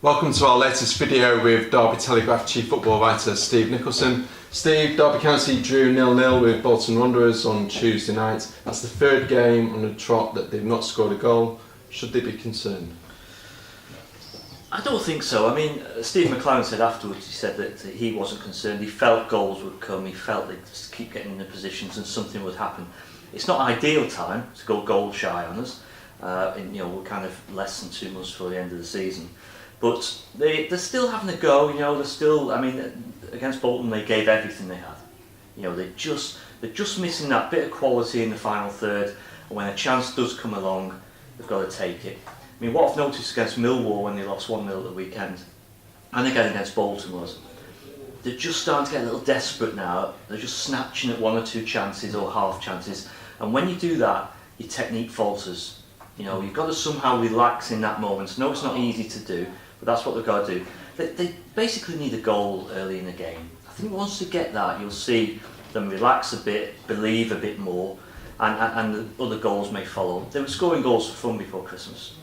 Welcome to our latest video with Derby Telegraph chief football writer Steve Nicholson. Steve, Derby County drew 0-0 with Bolton Wanderers on Tuesday night. That's the third game on the trot that they've not scored a goal. Should they be concerned? I don't think so. I mean, Steve McLaren said afterwards, he said that he wasn't concerned. He felt goals would come, he felt they'd just keep getting in the positions and something would happen. It's not ideal time to go goal shy on us. We're kind of less than 2 months before the end of the season. But they're still having a go, they're still, against Bolton they gave everything they had. They're just missing that bit of quality in the final third, and when a chance does come along, they've got to take it. What I've noticed against Millwall when they lost 1-0 at the weekend, and again against Bolton, was they're just starting to get a little desperate now. They're just snatching at 1 or 2 chances or half chances, and when you do that, your technique falters. You've got to somehow relax in that moment. No, it's not easy to do, but that's what they've got to do. They basically need a goal early in the game. I think once they get that, you'll see them relax a bit, believe a bit more, and the other goals may follow. They were scoring goals for fun before Christmas.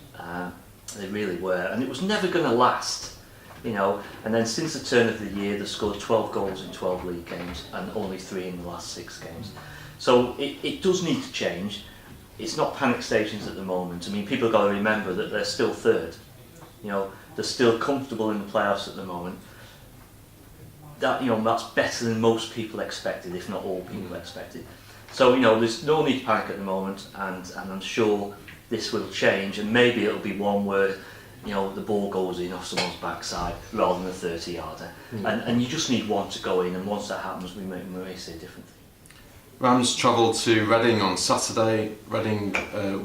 They really were, and it was never going to last. And then since the turn of the year, they've scored 12 goals in 12 league games, and only 3 in the last 6 games. So it does need to change. It's not panic stations at the moment. People have got to remember that they're still third. They're still comfortable in the playoffs at the moment. That's better than most people expected, if not all people expected. So there's no need to panic at the moment, and I'm sure this will change, and maybe it'll be one where the ball goes in off someone's backside rather than a 30-yarder, and you just need one to go in, and once that happens, we may see a different thing. Rams travelled to Reading on Saturday. Reading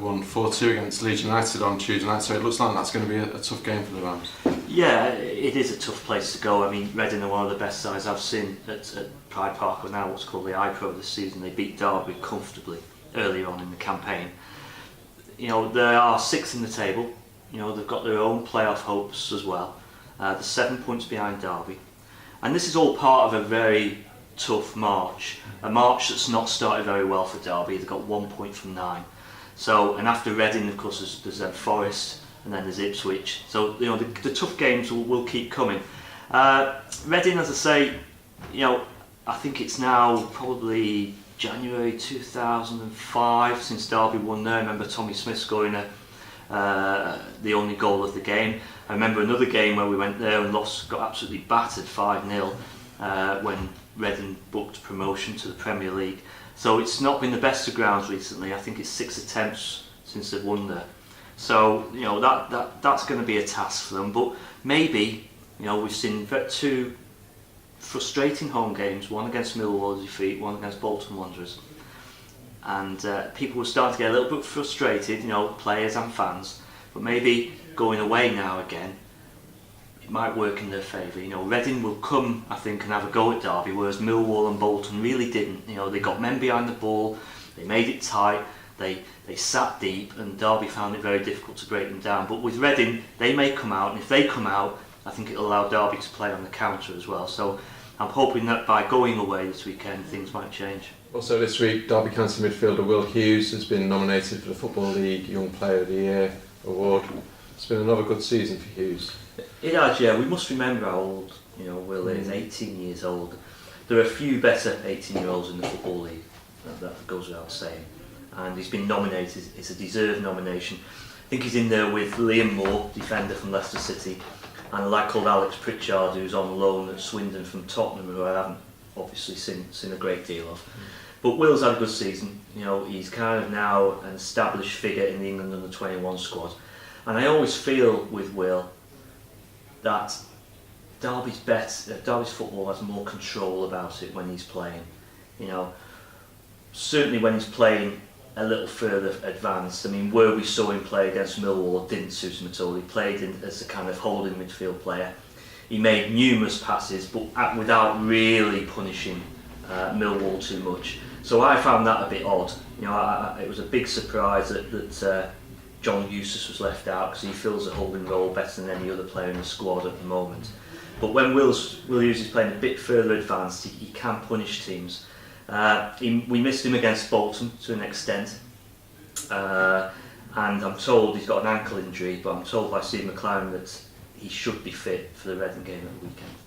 won 4-2 against Leeds United on Tuesday night, so it looks like that's going to be a tough game for the Rams. Yeah, it is a tough place to go. Reading are one of the best sides I've seen at Pride Park, or now what's called the iPro this season. They beat Derby comfortably earlier on in the campaign. They are 6th in the table. They've got their own playoff hopes as well. They're 7 points behind Derby, and this is all part of a very tough march. A march that's not started very well for Derby. They've got 1 point from 9. And after Reading, of course, there's Forest, and then there's Ipswich. So the tough games will keep coming. Reading, as I say, I think it's now probably January 2005 since Derby won there. I remember Tommy Smith scoring the only goal of the game. I remember another game where we went there and got absolutely battered 5-0 when Reading booked promotion to the Premier League. So it's not been the best of grounds recently. I think it's 6 attempts since they've won there. So that's going to be a task for them. But maybe we've seen 2 frustrating home games, one against Millwall defeat, one against Bolton Wanderers, and people will start to get a little bit frustrated, players and fans. But maybe going away now again, it might work in their favour. Reading will come, I think, and have a go at Derby, whereas Millwall and Bolton really didn't. They got men behind the ball, they made it tight, they sat deep, and Derby found it very difficult to break them down. But with Reading, they may come out, and if they come out, I think it'll allow Derby to play on the counter as well. So I'm hoping that by going away this weekend, things might change. Also this week, Derby County midfielder Will Hughes has been nominated for the Football League Young Player of the Year award. It's been another good season for Hughes. It has, yeah. We must remember how old Will is, 18 years old. There are a few better 18-year-olds in the Football League, that goes without saying. And he's been nominated, it's a deserved nomination. I think he's in there with Liam Moore, defender from Leicester City, and a lad called Alex Pritchard, who's on loan at Swindon from Tottenham, who I haven't obviously seen a great deal of. But Will's had a good season. He's kind of now an established figure in the England under-21 squad. And I always feel with Will that Derby's football has more control about it when he's playing. Certainly when he's playing a little further advanced. Where we saw him play against Millwall didn't suit him at all. He played as a kind of holding midfield player. He made numerous passes, but without really punishing Millwall too much. So I found that a bit odd. It was a big surprise that John Eustace was left out, because he fills a holding role better than any other player in the squad at the moment. But when Will Hughes is playing a bit further advanced, he can punish teams. We missed him against Bolton to an extent, and I'm told he's got an ankle injury, but I'm told by Steve McLaren that he should be fit for the Reading game at the weekend.